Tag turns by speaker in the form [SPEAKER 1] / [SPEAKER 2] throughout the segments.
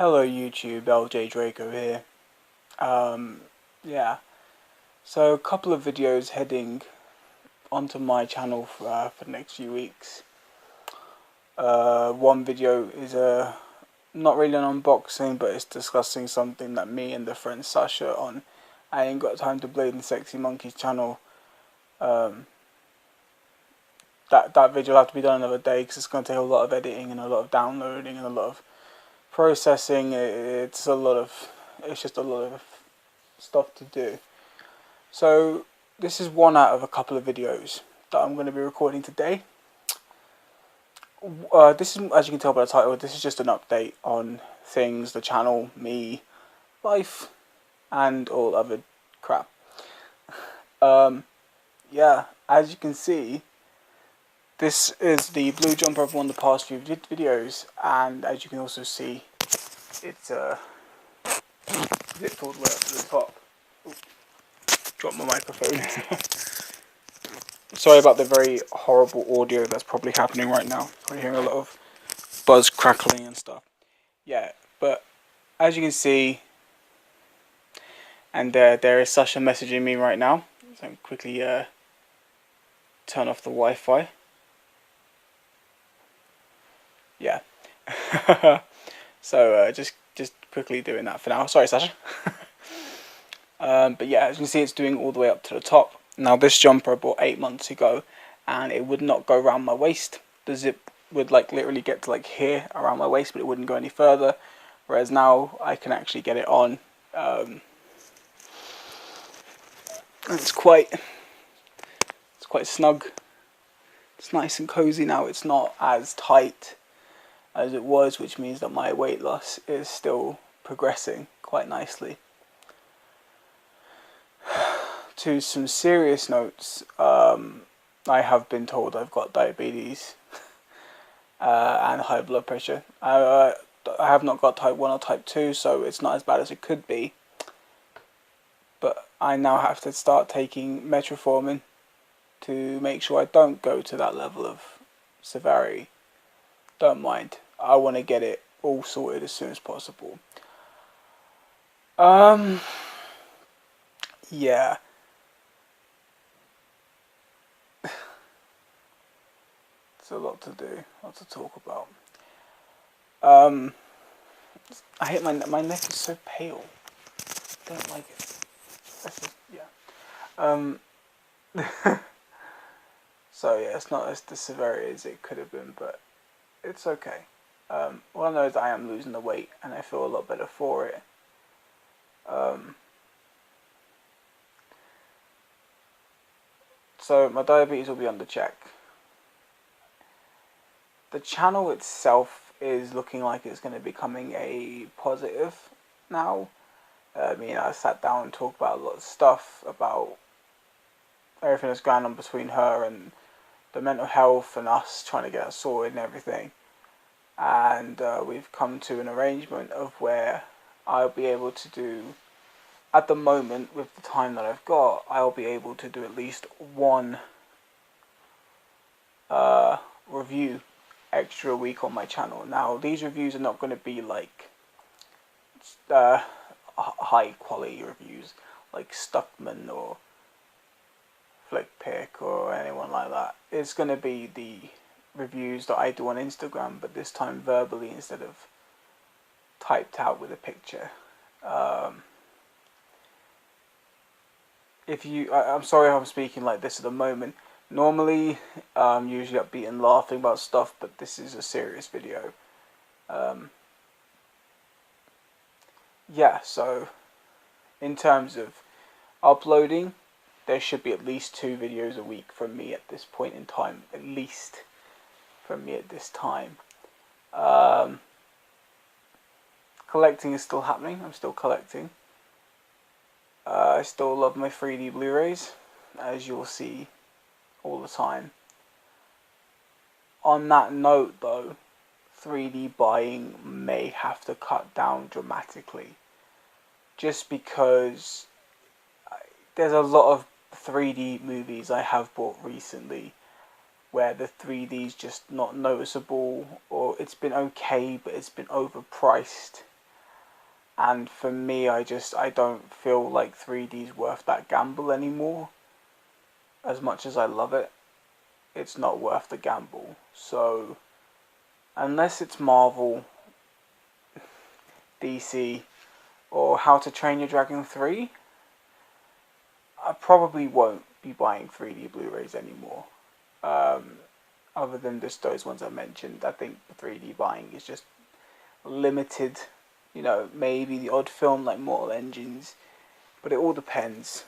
[SPEAKER 1] Hello YouTube, LJ Draco here. Yeah, so a couple of videos heading onto my channel for the next few weeks. One video is not really an unboxing, but it's discussing something that me and the friend Sasha on I Ain't Got Time to Blade and Sexy Monkeys channel. That video will have to be done another day because it's going to take a lot of editing and a lot of downloading and a lot of processing. It's just a lot of stuff to do. So this is one out of a couple of videos that I'm going to be recording today. This is, as you can tell by the title, this is just an update on things, the channel, me, life, and all other crap. Yeah, as you can see, this is the blue jumper I've worn the past few videos, and as you can also see, it's zipped all the way up to the top. Drop my microphone. Sorry about the very horrible audio that's probably happening right now. I'm hearing a lot of buzz crackling and stuff. Yeah, but as you can see, and there is Sasha messaging me right now. So I'm quickly turn off the Wi-Fi. Yeah. So just quickly doing that for now. Sorry, Sasha. But yeah, as you can see, it's doing all the way up to the top. Now this jumper I bought 8 months ago, and it would not go around my waist. The zip would like literally get to like here around my waist, but it wouldn't go any further. Whereas now I can actually get it on. It's quite snug. It's nice and cozy now. It's not as tight as it was, which means that my weight loss is still progressing quite nicely. To some serious notes, I have been told I've got diabetes and high blood pressure. I have not got type 1 or type 2, so it's not as bad as it could be. But I now have to start taking metformin to make sure I don't go to that level of severity. Don't mind. I want to get it all sorted as soon as possible. Yeah. It's a lot to do, a lot to talk about. I hate my neck is so pale. I don't like it. So yeah, it's not as the severity as it could have been, but it's okay. All I know is that I am losing the weight, and I feel a lot better for it. So my diabetes will be under check. The channel itself is looking like it's going to be becoming a positive now. I sat down and talked about a lot of stuff about everything that's going on between her and the mental health and us trying to get it sorted and everything. And we've come to an arrangement of where I'll be able to do, at the moment with the time that I've got, I'll be able to do at least one review extra a week on my channel. Now these reviews are not going to be like high quality reviews like Stuckman or Flickpick or anyone like that. It's going to be the reviews that I do on Instagram, but this time verbally instead of typed out with a picture. I'm sorry I'm speaking like this at the moment. Normally I'm usually upbeat and laughing about stuff, but this is a serious video. Yeah, so in terms of uploading, there should be at least 2 videos a week from me at this point in time. At least from me at this time. Collecting is still happening. I'm still collecting. I still love my 3D Blu-rays, as you'll see all the time. On that note though, 3D buying may have to cut down dramatically, just because there's a lot of 3D movies I have bought recently where the 3D is just not noticeable, or it's been okay but it's been overpriced. And for me, I don't feel like 3D is worth that gamble anymore. As much as I love it, it's not worth the gamble. So, unless it's Marvel, DC, or How to Train Your Dragon 3, I probably won't be buying 3D Blu-rays anymore. Other than just those ones I mentioned, I think 3D buying is just limited. You know, maybe the odd film like Mortal Engines, but it all depends.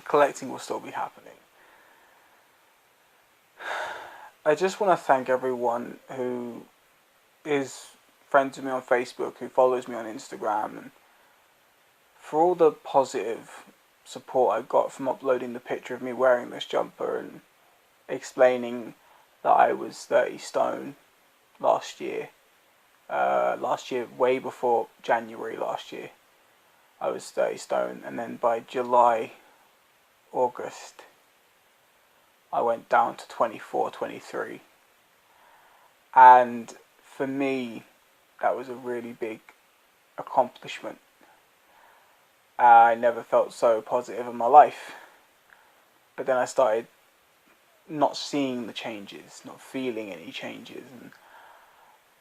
[SPEAKER 1] Collecting will still be happening. I just want to thank everyone who is friends with me on Facebook, who follows me on Instagram, and for all the positive support I got from uploading the picture of me wearing this jumper and explaining that I was 30 stone last year. Way before January last year, I was 30 stone, and then by July, August, I went down to 24, 23. And for me, that was a really big accomplishment. I never felt so positive in my life. But then I started not seeing the changes, not feeling any changes, and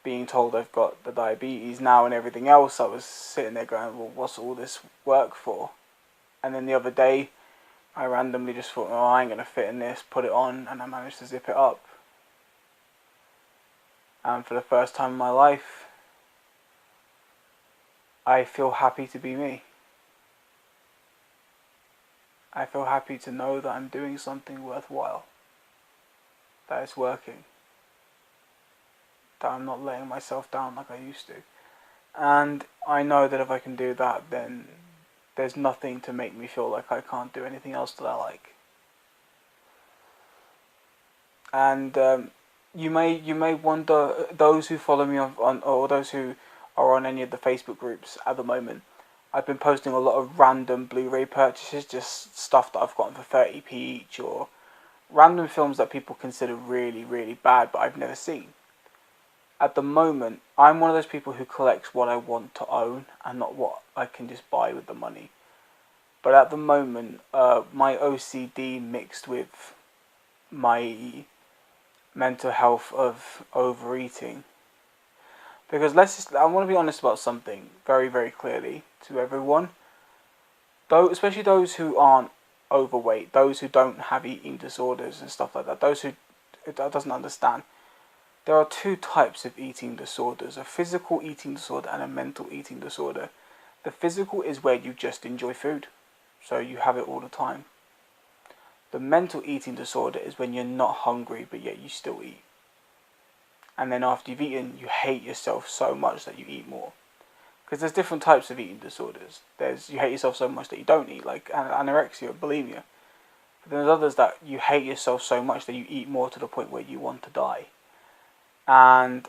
[SPEAKER 1] being told I've got the diabetes now and everything else. I was sitting there going, well, what's all this work for? And then the other day, I randomly just thought, oh, I ain't going to fit in this, put it on, and I managed to zip it up. And for the first time in my life, I feel happy to be me. I feel happy to know that I'm doing something worthwhile, that it's working, that I'm not letting myself down like I used to. And I know that if I can do that, then there's nothing to make me feel like I can't do anything else that I like. And you may wonder, those who follow me on or those who are on any of the Facebook groups at the moment, I've been posting a lot of random Blu-ray purchases, just stuff that I've gotten for 30p each, or random films that people consider really, really bad but I've never seen. At the moment, I'm one of those people who collects what I want to own and not what I can just buy with the money. But at the moment, my OCD mixed with my mental health of overeating. Because I want to be honest about something very, very clearly to everyone. Though, especially those who aren't overweight, those who don't have eating disorders and stuff like that, those who doesn't understand. There are two types of eating disorders: a physical eating disorder and a mental eating disorder. The physical is where you just enjoy food, so you have it all the time. The mental eating disorder is when you're not hungry but yet you still eat. And then after you've eaten, you hate yourself so much that you eat more. Because there's different types of eating disorders. There's you hate yourself so much that you don't eat, like anorexia or bulimia. But then there's others that you hate yourself so much that you eat more to the point where you want to die. And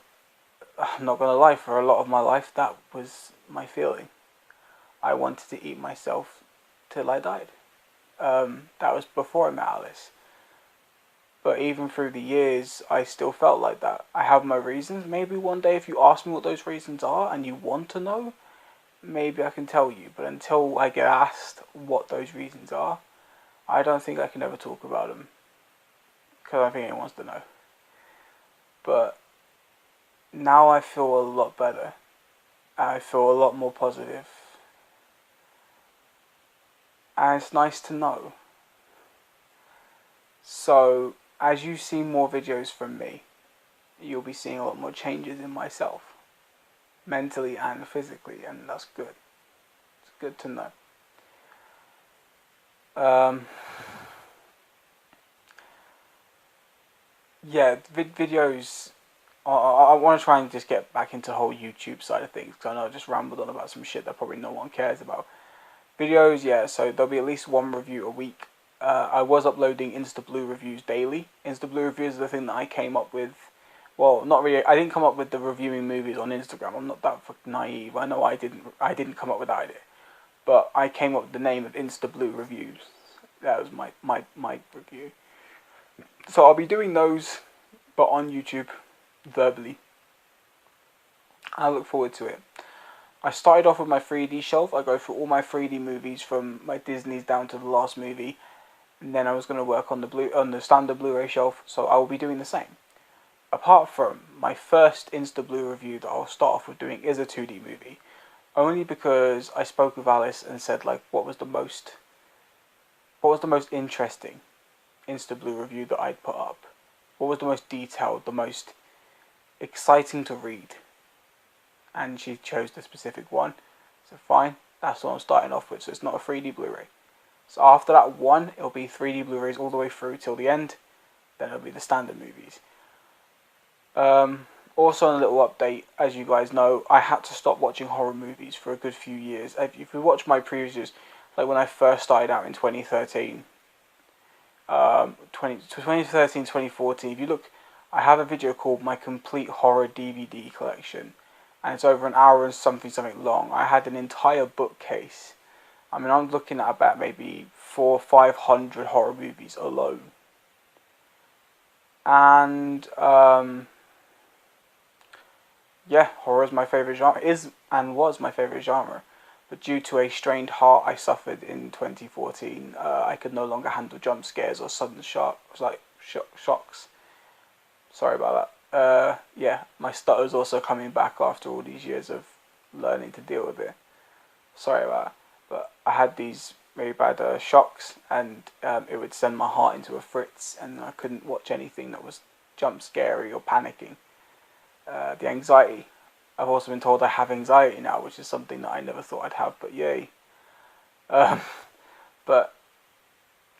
[SPEAKER 1] I'm not going to lie, for a lot of my life, that was my feeling. I wanted to eat myself till I died. That was before I met Alice. But even through the years, I still felt like that. I have my reasons. Maybe one day if you ask me what those reasons are and you want to know, maybe I can tell you. But until I get asked what those reasons are, I don't think I can ever talk about them. Because I don't think anyone wants to know. But now I feel a lot better. I feel a lot more positive. And it's nice to know. So, as you see more videos from me, you'll be seeing a lot more changes in myself, mentally and physically, and that's good. It's good to know. Videos. I want to try and just get back into the whole YouTube side of things, because I know I just rambled on about some shit that probably no one cares about. Videos, yeah, so there'll be at least one review a week. I was uploading InstaBlue reviews daily. InstaBlue reviews is the thing that I came up with. Well, not really. I didn't come up with the reviewing movies on Instagram. I'm not that fucking naive. I know I didn't come up with that idea. But I came up with the name of InstaBlue reviews. That was my review. So I'll be doing those, but on YouTube, verbally. I look forward to it. I started off with my 3D shelf. I go through all my 3D movies from my Disney's down to the last movie, and then I was going to work on the standard Blu-ray shelf. So I will be doing the same. Apart from my first Insta Blue review that I'll start off with doing is a 2D movie, only because I spoke with Alice and said like what was the most interesting Insta Blue review that I'd put up. What was the most detailed, the most exciting to read? And she chose the specific one. So fine, that's what I'm starting off with. So it's not a 3D Blu-ray. So after that one, it'll be 3D Blu-rays all the way through till the end. Then it'll be the standard movies. Also, a little update, as you guys know, I had to stop watching horror movies for a good few years. If you watch my previous, like when I first started out in 2013, 2013, 2014, if you look, I have a video called My Complete Horror DVD Collection, and it's over an hour and something long. I had an entire bookcase. I mean, I'm looking at about maybe 400 or 500 horror movies alone. And, yeah, horror is my favourite genre, is and was my favourite genre. But due to a strained heart I suffered in 2014, I could no longer handle jump scares or sudden shocks. Sorry about that. Yeah, my stutter's also coming back after all these years of learning to deal with it. Sorry about that. But I had these very bad shocks, and it would send my heart into a fritz, and I couldn't watch anything that was jump scary or panicking. The anxiety. I've also been told I have anxiety now, which is something that I never thought I'd have, but yay. But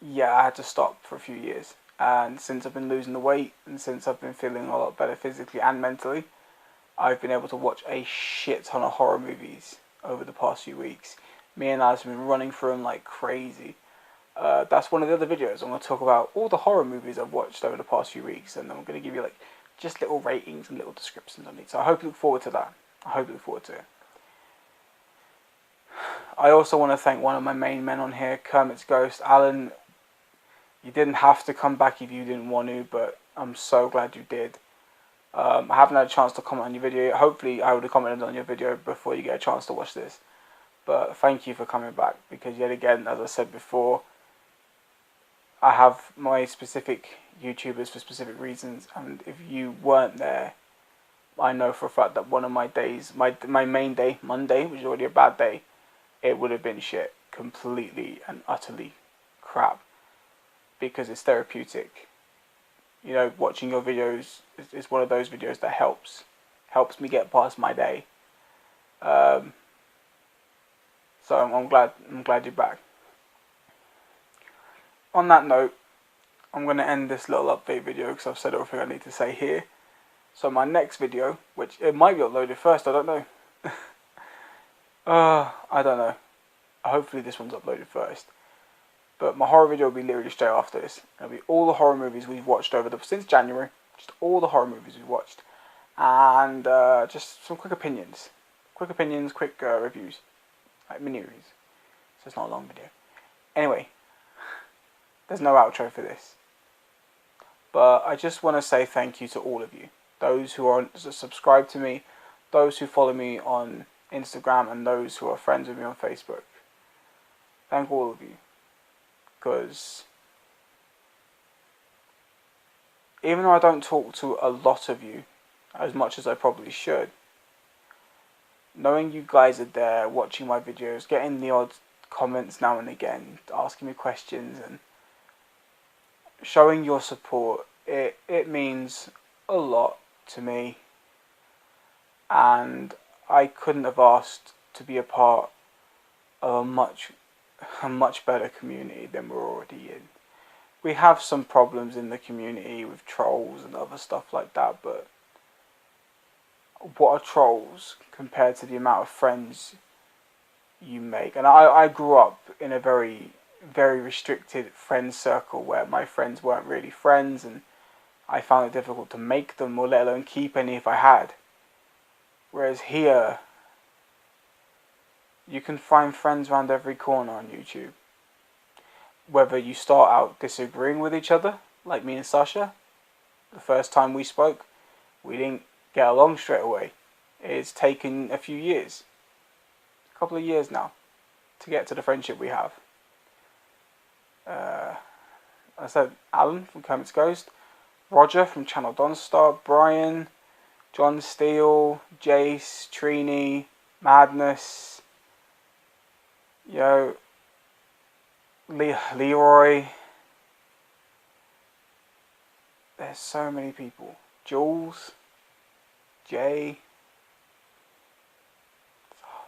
[SPEAKER 1] yeah, I had to stop for a few years. And since I've been losing the weight, and since I've been feeling a lot better physically and mentally, I've been able to watch a shit ton of horror movies over the past few weeks. Me and Alice have been running through them like crazy. That's one of the other videos. I'm going to talk about all the horror movies I've watched over the past few weeks, and I'm going to give you like just little ratings and little descriptions on it. So I hope you look forward to that. I hope you look forward to it. I also want to thank one of my main men on here, Kermit's Ghost. Alan, you didn't have to come back if you didn't want to, but I'm so glad you did. I haven't had a chance to comment on your video. Hopefully I would have commented on your video before you get a chance to watch this. But thank you for coming back, because yet again, as I said before, I have my specific YouTubers for specific reasons, and if you weren't there, I know for a fact that one of my days, my main day, Monday, which is already a bad day, it would have been shit, completely and utterly crap, because it's therapeutic. You know, watching your videos is one of those videos that helps me get past my day. So I'm glad you're back. On that note, I'm going to end this little update video because I've said everything I need to say here. So my next video, which it might be uploaded first, I don't know. I don't know. Hopefully this one's uploaded first. But my horror video will be literally straight after this. It'll be all the horror movies we've watched since January. Just all the horror movies we've watched. And just some quick opinions. Quick reviews. Like mini-reviews. So it's not a long video. Anyway. There's no outro for this. But I just want to say thank you to all of you. Those who are subscribed to me, those who follow me on Instagram, and those who are friends with me on Facebook. Thank all of you. Because even though I don't talk to a lot of you, as much as I probably should, knowing you guys are there, watching my videos, getting the odd comments now and again, asking me questions, and showing your support, it means a lot to me, and I couldn't have asked to be a part of a much better community than we're already in. We have some problems in the community with trolls and other stuff like that, but what are trolls compared to the amount of friends you make? And I grew up in a very restricted friend circle where my friends weren't really friends, and I found it difficult to make them, or let alone keep any if I had. Whereas here, you can find friends around every corner on YouTube. Whether you start out disagreeing with each other, like me and Sasha, the first time we spoke, we didn't get along straight away. It's taken a few years. couple of years now to get to the friendship we have. I said Alan from Kermit's Ghost, Roger from Channel Donstar, Brian, John Steele, Jace, Trini, Madness, Leroy. There's so many people. Jules, Jay,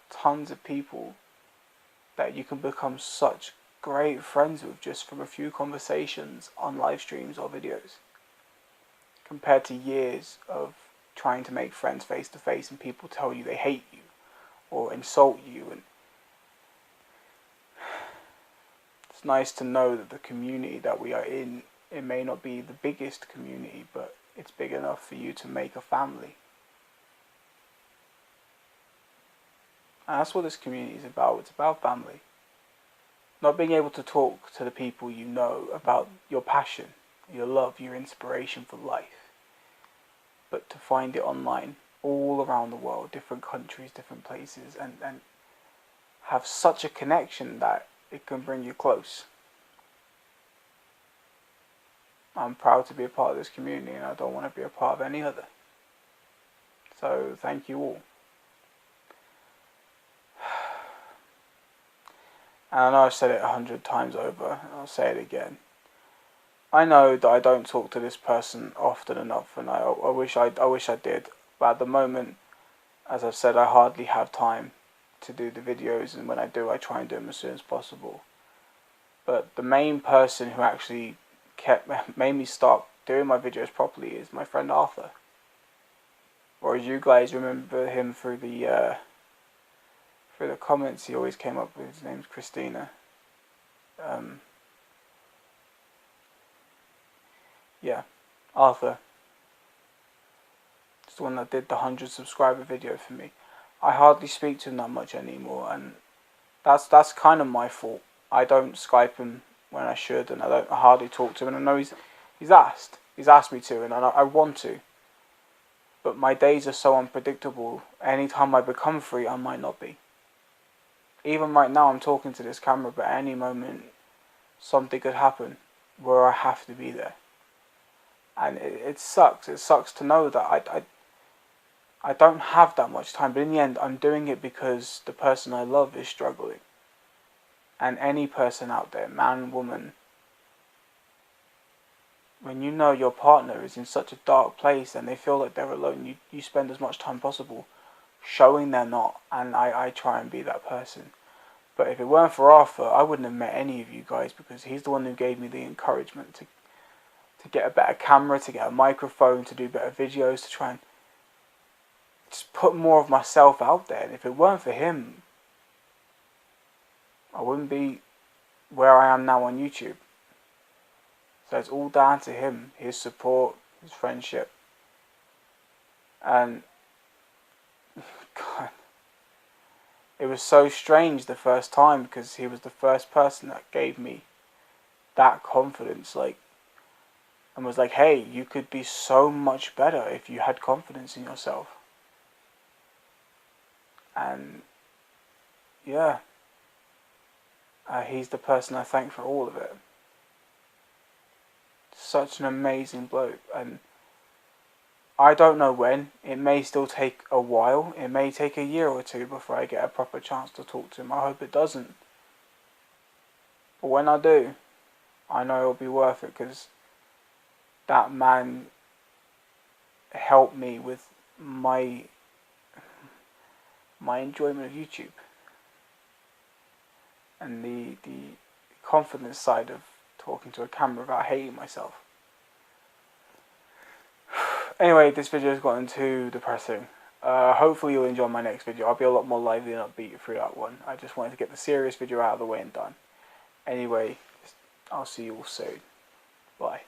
[SPEAKER 1] tons of people that you can become such great friends with just from a few conversations on live streams or videos, compared to years of trying to make friends face to face and people tell you they hate you or insult you. And it's nice to know that the community that we are in, it may not be the biggest community, but it's big enough for you to make a family. And that's what this community is about. It's about family. Not being able to talk to the people you know about your passion, your love, your inspiration for life, but to find it online, all around the world, different countries, different places, and have such a connection that it can bring you close. I'm proud to be a part of this community, and I don't want to be a part of any other. So thank you all. And I know I've said it 100 times over, and I'll say it again. I know that I don't talk to this person often enough, and I wish I did. But at the moment, as I've said, I hardly have time to do the videos, and when I do, I try and do them as soon as possible. But the main person who actually made me start doing my videos properly is my friend Arthur. Or as you guys remember him through the comments, he always came up with, his name's Christina. Yeah, Arthur. It's the one that did the 100 subscriber video for me. I hardly speak to him that much anymore, and that's kind of my fault. I don't Skype him when I should, and I hardly talk to him. And I know he's asked me to, and I want to. But my days are so unpredictable. Anytime I become free, I might not be. Even right now, I'm talking to this camera, but at any moment, something could happen where I have to be there. And it sucks. It sucks to know that I don't have that much time. But in the end, I'm doing it because the person I love is struggling. And any person out there, man, woman, when you know your partner is in such a dark place and they feel like they're alone, you spend as much time possible showing they're not. And I try and be that person. But if it weren't for Arthur, I wouldn't have met any of you guys, because he's the one who gave me the encouragement to get a better camera, to get a microphone, to do better videos, to try and just put more of myself out there. And if it weren't for him, I wouldn't be where I am now on YouTube. So it's all down to him, his support, his friendship. And God, it was so strange the first time, because he was the first person that gave me that confidence, and was like, hey, you could be so much better if you had confidence in yourself. And yeah, he's the person I thank for all of it. Such an amazing bloke. And I don't know when. It may still take a while. It may take a year or two before I get a proper chance to talk to him. I hope it doesn't. But when I do, I know it'll be worth it, because that man helped me with my enjoyment of YouTube. And the confidence side of talking to a camera without hating myself. Anyway, this video has gotten too depressing. Hopefully you'll enjoy my next video. I'll be a lot more lively and upbeat through that one. I just wanted to get the serious video out of the way and done. Anyway, I'll see you all soon. Bye.